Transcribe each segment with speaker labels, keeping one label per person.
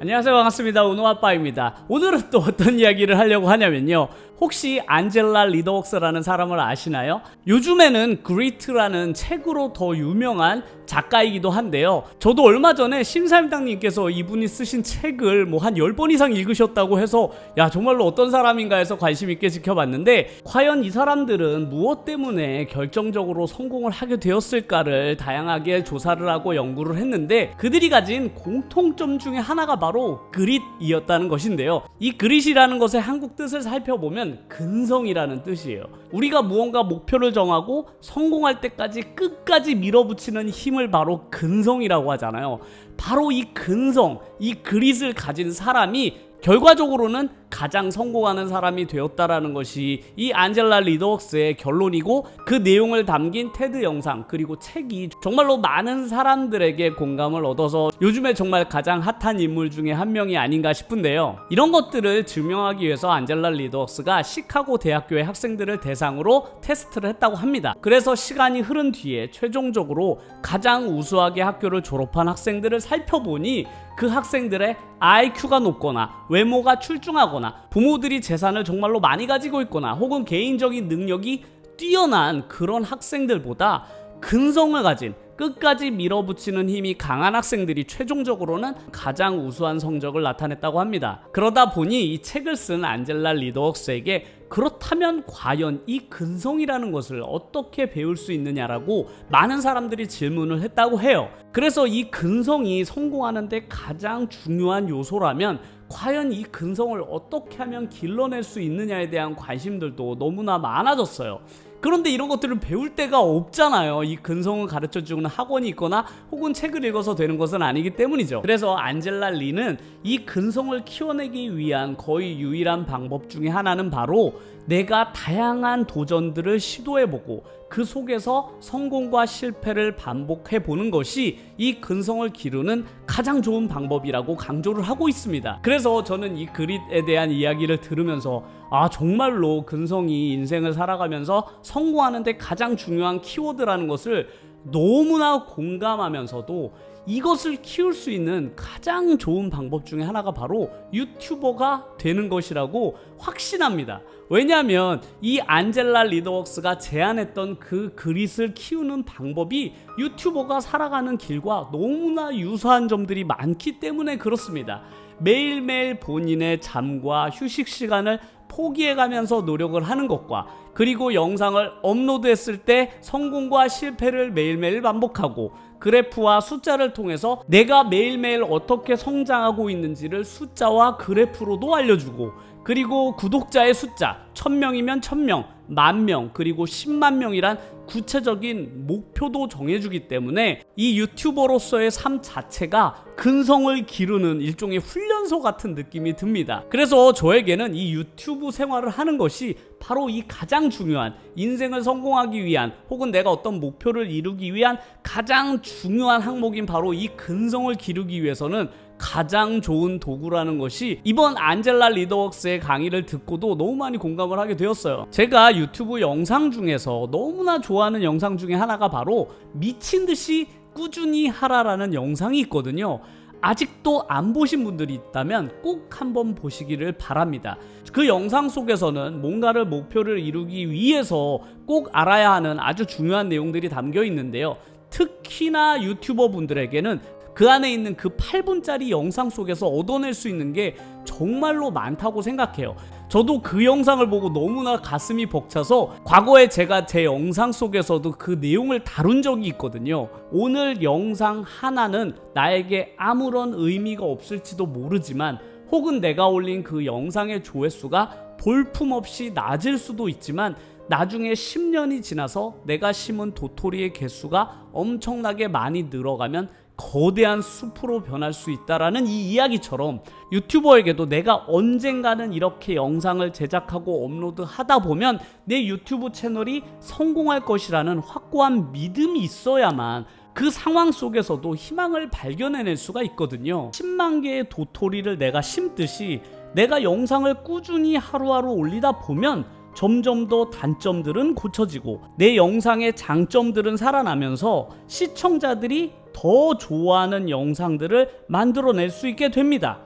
Speaker 1: 안녕하세요, 반갑습니다. 운호아빠입니다. 오늘은 또 어떤 이야기를 하려고 하냐면요, 혹시 안젤라 리더웍스라는 사람을 아시나요? 요즘에는 그리트라는 책으로 더 유명한 작가이기도 한데요, 저도 얼마 전에 심사임당님께서 이분이 쓰신 책을 한 10번 이상 읽으셨다고 해서 야, 정말로 어떤 사람인가 해서 관심 있게 지켜봤는데, 과연 이 사람들은 무엇 때문에 결정적으로 성공을 하게 되었을까를 다양하게 조사를 하고 연구를 했는데, 그들이 가진 공통점 중에 하나가 바로 그릿이었다는 것인데요, 이 그릿이라는 것의 한국 뜻을 살펴보면 근성이라는 뜻이에요. 우리가 무언가 목표를 정하고 성공할 때까지 끝까지 밀어붙이는 힘을 바로 근성이라고 하잖아요. 바로 이 근성, 이 그릿을 가진 사람이 결과적으로는 가장 성공하는 사람이 되었다라는 것이 이 안젤라 리더웍스의 결론이고, 그 내용을 담긴 테드 영상 그리고 책이 정말로 많은 사람들에게 공감을 얻어서 요즘에 정말 가장 핫한 인물 중에 한 명이 아닌가 싶은데요, 이런 것들을 증명하기 위해서 안젤라 리더웍스가 시카고 대학교의 학생들을 대상으로 테스트를 했다고 합니다. 그래서 시간이 흐른 뒤에 최종적으로 가장 우수하게 학교를 졸업한 학생들을 살펴보니, 그 학생들의 IQ가 높거나 외모가 출중하거나 부모들이 재산을 정말로 많이 가지고 있거나 혹은 개인적인 능력이 뛰어난 그런 학생들보다 근성을 가진, 끝까지 밀어붙이는 힘이 강한 학생들이 최종적으로는 가장 우수한 성적을 나타냈다고 합니다. 그러다 보니 이 책을 쓴 안젤라 리더웍스에게 그렇다면 과연 이 근성이라는 것을 어떻게 배울 수 있느냐라고 많은 사람들이 질문을 했다고 해요. 그래서 이 근성이 성공하는 데 가장 중요한 요소라면 과연 이 근성을 어떻게 하면 길러낼 수 있느냐에 대한 관심들도 너무나 많아졌어요. 그런데 이런 것들을 배울 데가 없잖아요. 이 근성을 가르쳐주는 학원이 있거나 혹은 책을 읽어서 되는 것은 아니기 때문이죠. 그래서 안젤라 리는 이 근성을 키워내기 위한 거의 유일한 방법 중에 하나는 바로 내가 다양한 도전들을 시도해보고 그 속에서 성공과 실패를 반복해보는 것이 이 근성을 기르는 가장 좋은 방법이라고 강조를 하고 있습니다. 그래서 저는 이 그릿에 대한 이야기를 들으면서 정말로 근성이 인생을 살아가면서 성공하는 데 가장 중요한 키워드라는 것을 너무나 공감하면서도, 이것을 키울 수 있는 가장 좋은 방법 중에 하나가 바로 유튜버가 되는 것이라고 확신합니다. 왜냐하면 이 안젤라 리더웍스가 제안했던 그 그릿을 키우는 방법이 유튜버가 살아가는 길과 너무나 유사한 점들이 많기 때문에 그렇습니다. 매일매일 본인의 잠과 휴식 시간을 포기해가면서 노력을 하는 것과, 그리고 영상을 업로드했을 때 성공과 실패를 매일매일 반복하고, 그래프와 숫자를 통해서 내가 매일매일 어떻게 성장하고 있는지를 숫자와 그래프로도 알려주고, 그리고 구독자의 숫자 1000명이면 1000명, 10,000명, 그리고 10만 명이란 구체적인 목표도 정해주기 때문에 이 유튜버로서의 삶 자체가 근성을 기르는 일종의 훈련소 같은 느낌이 듭니다. 그래서 저에게는 이 유튜브 생활을 하는 것이 바로 이 가장 중요한, 인생을 성공하기 위한 혹은 내가 어떤 목표를 이루기 위한 가장 중요한 항목인 바로 이 근성을 기르기 위해서는 가장 좋은 도구라는 것이 이번 안젤라 리더웍스의 강의를 듣고도 너무 많이 공감을 하게 되었어요. 제가 유튜브 영상 중에서 너무나 좋아하는 영상 중에 하나가 바로 미친듯이 꾸준히 하라라는 영상이 있거든요. 아직도 안 보신 분들이 있다면 꼭 한번 보시기를 바랍니다. 그 영상 속에서는 뭔가를 목표를 이루기 위해서 꼭 알아야 하는 아주 중요한 내용들이 담겨 있는데요, 특히나 유튜버 분들에게는 그 안에 있는 그 8분짜리 영상 속에서 얻어낼 수 있는 게 정말로 많다고 생각해요. 저도 그 영상을 보고 너무나 가슴이 벅차서 과거에 제가 제 영상 속에서도 그 내용을 다룬 적이 있거든요. 오늘 영상 하나는 나에게 아무런 의미가 없을지도 모르지만, 혹은 내가 올린 그 영상의 조회수가 볼품없이 낮을 수도 있지만, 나중에 10년이 지나서 내가 심은 도토리의 개수가 엄청나게 많이 늘어가면 거대한 숲으로 변할 수 있다라는 이 이야기처럼, 유튜버에게도 내가 언젠가는 이렇게 영상을 제작하고 업로드하다 보면 내 유튜브 채널이 성공할 것이라는 확고한 믿음이 있어야만 그 상황 속에서도 희망을 발견해낼 수가 있거든요. 10만 개의 도토리를 내가 심듯이 내가 영상을 꾸준히 하루하루 올리다 보면 점점 더 단점들은 고쳐지고 내 영상의 장점들은 살아나면서 시청자들이 더 좋아하는 영상들을 만들어낼 수 있게 됩니다.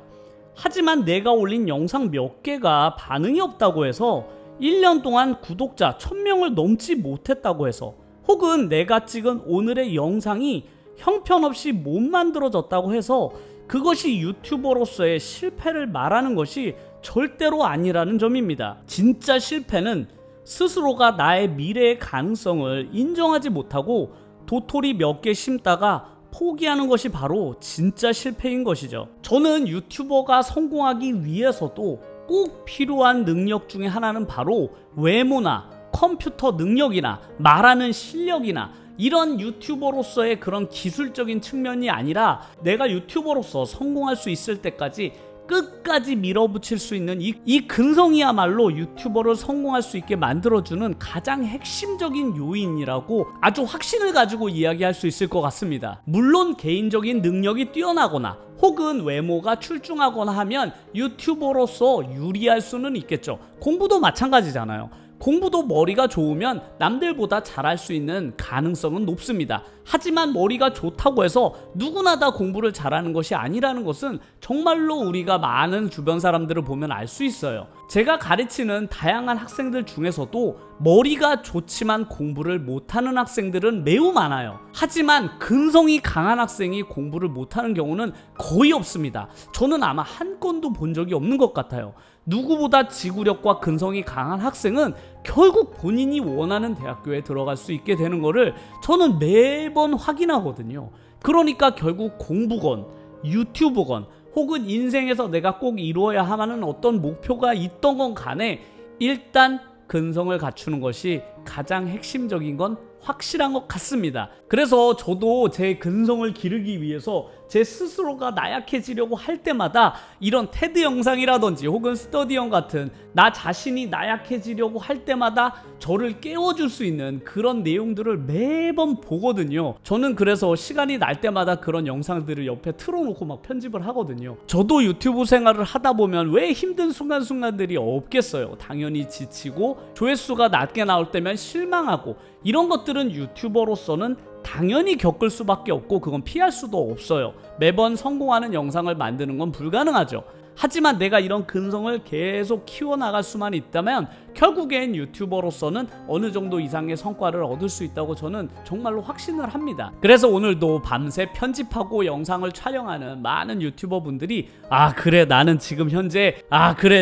Speaker 1: 하지만 내가 올린 영상 몇 개가 반응이 없다고 해서 1년 동안 구독자 1000명을 넘지 못했다고 해서 혹은 내가 찍은 오늘의 영상이 형편없이 못 만들어졌다고 해서 그것이 유튜버로서의 실패를 말하는 것이 절대로 아니라는 점입니다. 진짜 실패는 스스로가 나의 미래의 가능성을 인정하지 못하고 도토리 몇 개 심다가 포기하는 것이 바로 진짜 실패인 것이죠. 저는 유튜버가 성공하기 위해서도 꼭 필요한 능력 중에 하나는 바로 외모나 컴퓨터 능력이나 말하는 실력이나 이런 유튜버로서의 그런 기술적인 측면이 아니라 내가 유튜버로서 성공할 수 있을 때까지 끝까지 밀어붙일 수 있는 이 근성이야말로 유튜버를 성공할 수 있게 만들어주는 가장 핵심적인 요인이라고 아주 확신을 가지고 이야기할 수 있을 것 같습니다. 물론 개인적인 능력이 뛰어나거나 혹은 외모가 출중하거나 하면 유튜버로서 유리할 수는 있겠죠. 공부도 마찬가지잖아요. 공부도 머리가 좋으면 남들보다 잘할 수 있는 가능성은 높습니다. 하지만 머리가 좋다고 해서 누구나 다 공부를 잘하는 것이 아니라는 것은 정말로 우리가 많은 주변 사람들을 보면 알 수 있어요. 제가 가르치는 다양한 학생들 중에서도 머리가 좋지만 공부를 못하는 학생들은 매우 많아요. 하지만 근성이 강한 학생이 공부를 못하는 경우는 거의 없습니다. 저는 아마 한 건도 본 적이 없는 것 같아요. 누구보다 지구력과 근성이 강한 학생은 결국 본인이 원하는 대학교에 들어갈 수 있게 되는 거를 저는 매번 확인하거든요. 그러니까 결국 공부건 유튜브건 혹은 인생에서 내가 꼭 이루어야 하는 어떤 목표가 있던 건 간에 일단 근성을 갖추는 것이 가장 핵심적인 건 확실한 것 같습니다. 그래서 저도 제 근성을 기르기 위해서 제 스스로가 나약해지려고 할 때마다 이런 테드 영상이라든지 혹은 스터디형 같은 나 자신이 나약해지려고 할 때마다 저를 깨워줄 수 있는 그런 내용들을 매번 보거든요. 저는 그래서 시간이 날 때마다 그런 영상들을 옆에 틀어놓고 막 편집을 하거든요. 저도 유튜브 생활을 하다 보면 왜 힘든 순간순간들이 없겠어요. 당연히 지치고 조회수가 낮게 나올 때면 실망하고 이런 것들은 유튜버로서는 당연히 겪을 수밖에 없고 그건 피할 수도 없어요. 매번 성공하는 영상을 만드는 건 불가능하죠. 하지만 내가 이런 근성을 계속 키워나갈 수만 있다면 결국엔 유튜버로서는 어느 정도 이상의 성과를 얻을 수 있다고 저는 정말로 확신을 합니다. 그래서 오늘도 밤새 편집하고 영상을 촬영하는 많은 유튜버 분들이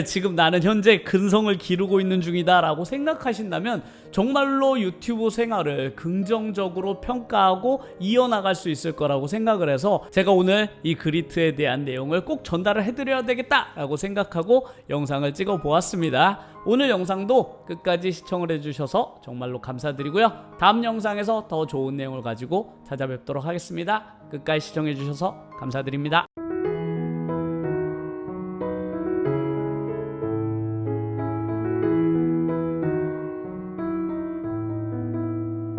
Speaker 1: 지금 나는 현재 근성을 기르고 있는 중이다 라고 생각하신다면 정말로 유튜브 생활을 긍정적으로 평가하고 이어나갈 수 있을 거라고 생각을 해서 제가 오늘 이 그리트에 대한 내용을 꼭 전달을 해드려야 되겠다 라고 생각하고 영상을 찍어 보았습니다. 오늘 영상도 끝까지 시청을 해주셔서 정말로 감사드리고요. 다음 영상에서 더 좋은 내용을 가지고 찾아뵙도록 하겠습니다. 끝까지 시청해주셔서 감사드립니다.